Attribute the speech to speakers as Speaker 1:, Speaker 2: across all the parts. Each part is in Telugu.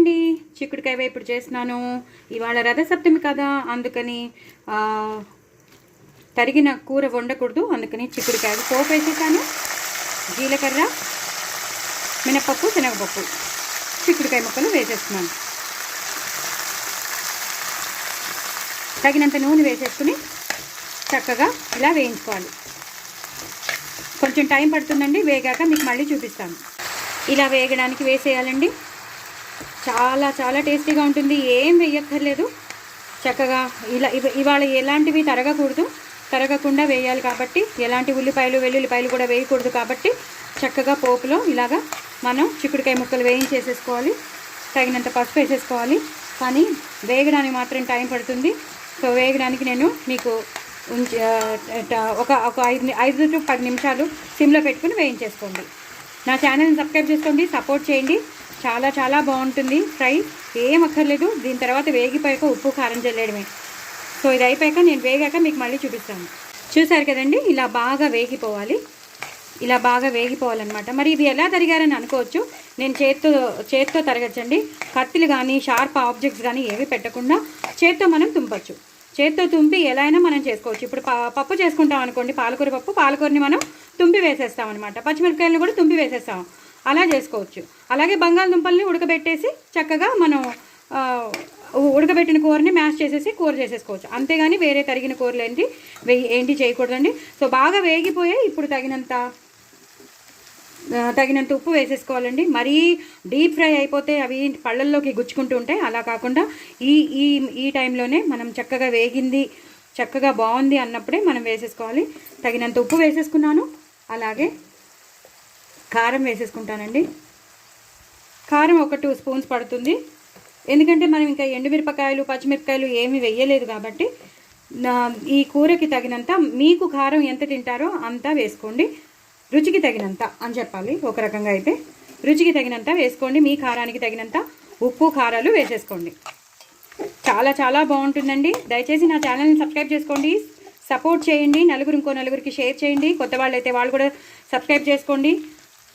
Speaker 1: అండి, చిక్కుడుకాయ వేపుడు చేస్తున్నాను. ఇవాళ రథసప్తమి కదా, అందుకని తరిగిన కూర వండకూడదు, అందుకని చిక్కుడుకాయలు పోపు వేసేసాను. జీలకర్ర, మినపప్పు, శనగపప్పు, చిక్కుడుకాయ ముక్కలు వేసేస్తున్నాను. తగినంత నూనె వేసేసుకుని చక్కగా ఇలా వేయించుకోవాలి. కొంచెం టైం పడుతుందండి, వేగాక మీకు మళ్ళీ చూపిస్తాను. ఇలా వేగడానికి వేసేయాలండి. చాలా చాలా టేస్టీగా ఉంటుంది. ఏం వేయక్కర్లేదు, చక్కగా ఇలా ఇవాళ ఎలాంటివి తరగకుండా వేయాలి కాబట్టి, ఎలాంటి ఉల్లిపాయలు వెల్లుల్లిపాయలు కూడా వేయకూడదు కాబట్టి చక్కగా పోపులో ఇలాగా మనం చిక్కుడుకాయ ముక్కలు వేయించేసేసుకోవాలి. తగినంత పసుపు వేసేసుకోవాలి. కానీ వేగడానికి మాత్రం టైం పడుతుంది. సో వేగడానికి నేను మీకు ఒక 5 to 10 నిమిషాలు సిమ్లో పెట్టుకుని వేయించేసుకోండి. నా ఛానల్ని సబ్స్క్రైబ్ చేసుకోండి, సపోర్ట్ చేయండి. చాలా చాలా బాగుంటుంది ఫ్రై, ఏం అక్కర్లేదు. దీని తర్వాత వేగిపోయాక ఉప్పు కారం చల్లేయడమే. సో ఇది అయిపోయాక నేను వేగాక మీకు మళ్ళీ చూపిస్తాను. చూసారు కదండి, ఇలా బాగా వేగిపోవాలన్నమాట. మరి ఇది ఎలా తరిగారని అనుకోవచ్చు. నేను చేత్తో తరగచ్చండి. కత్తిలు కానీ షార్ప్ ఆబ్జెక్ట్స్ కానీ ఏవి పెట్టకుండా చేత్తో మనం తుంపచ్చు. చేత్తో తుంపి ఎలా అయినా మనం చేసుకోవచ్చు. ఇప్పుడు పప్పు చేసుకుంటాం అనుకోండి, పాలకూరని మనం తుంపి వేసేస్తాం అనమాట. పచ్చిమిరపకాయలను కూడా తుంపి వేసేస్తాం, అలా చేసుకోవచ్చు. అలాగే బంగాళదుంపల్ని ఉడకబెట్టేసి చక్కగా మనం ఉడకబెట్టిన కూరని మ్యాష్ చేసేసి కూర చేసేసుకోవచ్చు. అంతేగాని వేరే తరిగిన కూరలు ఏంటి చేయకూడదండి. సో బాగా వేగిపోయాయి. ఇప్పుడు తగినంత ఉప్పు వేసేసుకోవాలండి. మరీ డీప్ ఫ్రై అయిపోతే అవి పళ్ళల్లోకి గుచ్చుకుంటూ ఉంటాయి. అలా కాకుండా ఈ టైంలోనే మనం చక్కగా వేగింది, చక్కగా బాగుంది అన్నప్పుడే మనం వేసేసుకోవాలి. తగినంత ఉప్పు వేసేసుకున్నాను. అలాగే కారం వేసేసుకుంటానండి. కారం ఒక 2 స్పూన్స్ పడుతుంది. ఎందుకంటే మనం ఇంకా ఎండుమిరపకాయలు పచ్చిమిరపకాయలు ఏమీ వేయలేదు కాబట్టి ఈ కూరకి తగినంత, మీకు కారం ఎంత తింటారో అంతా వేసుకోండి. రుచికి తగినంత అని చెప్పాలి. ఒక రకంగా అయితే రుచికి తగినంత వేసుకోండి. మీ కారానికి తగినంత ఉప్పు కారాలు వేసేసుకోండి. చాలా చాలా బాగుంటుందండి. దయచేసి నా ఛానల్ని సబ్స్క్రైబ్ చేసుకోండి, సపోర్ట్ చేయండి. ఇంకో నలుగురికి షేర్ చేయండి. కొత్త వాళ్ళు అయితే వాళ్ళు కూడా సబ్స్క్రైబ్ చేసుకోండి.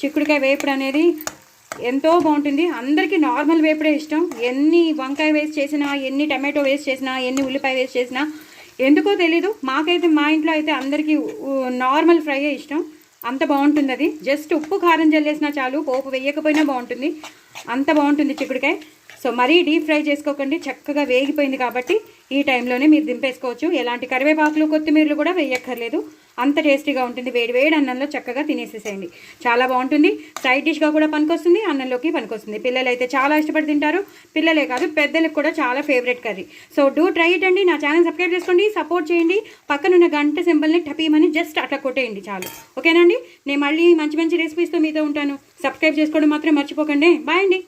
Speaker 1: చిక్కుడుకాయ వేపుడు అనేది ఎంతో బాగుంటుంది. అందరికీ నార్మల్ వేపుడే ఇష్టం. ఎన్ని వంకాయ వేసి చేసినా, ఎన్ని టమాటో వేసి చేసినా, ఎన్ని ఉల్లిపాయ వేసి చేసినా ఎందుకో తెలీదు, మాకైతే మా ఇంట్లో అయితే అందరికీ నార్మల్ ఫ్రైయే ఇష్టం. అంత బాగుంటుంది అది. జస్ట్ ఉప్పు కారం జల్లేసినా చాలు, పోపు వేయకపోయినా బాగుంటుంది. అంత బాగుంటుంది చిక్కుడుకాయ. సో మరీ డీప్ ఫ్రై చేసుకోకండి, చక్కగా వేగిపోయింది కాబట్టి ఈ టైంలోనే మీరు దింపేసుకోవచ్చు. ఎలాంటి కరివేపాకులు కొత్తిమీరలు కూడా వేయక్కర్లేదు. అంత టేస్టీగా ఉంటుంది. వేడి అన్నంలో చక్కగా తినేసేసేయండి. చాలా బాగుంటుంది. సైడ్ డిష్గా కూడా పనికొస్తుంది, అన్నంలోకి పనికొస్తుంది. పిల్లలు అయితే చాలా ఇష్టపడి తింటారు. పిల్లలే కాదు, పెద్దలకు కూడా చాలా favourite curry. So do try it అండి. నా ఛానల్ సబ్స్క్రైబ్ చేసుకోండి, సపోర్ట్ చేయండి. పక్కనున్న గంట సింబల్ని టపీమని జస్ట్ అట్లా కొట్టేయండి చాలు. ఓకేనండి. నేను మళ్ళీ మంచి రెసిపీస్తో మీతో ఉంటాను. సబ్స్క్రైబ్ చేసుకోవడం మాత్రం మర్చిపోకండి. బాయ్ అండి.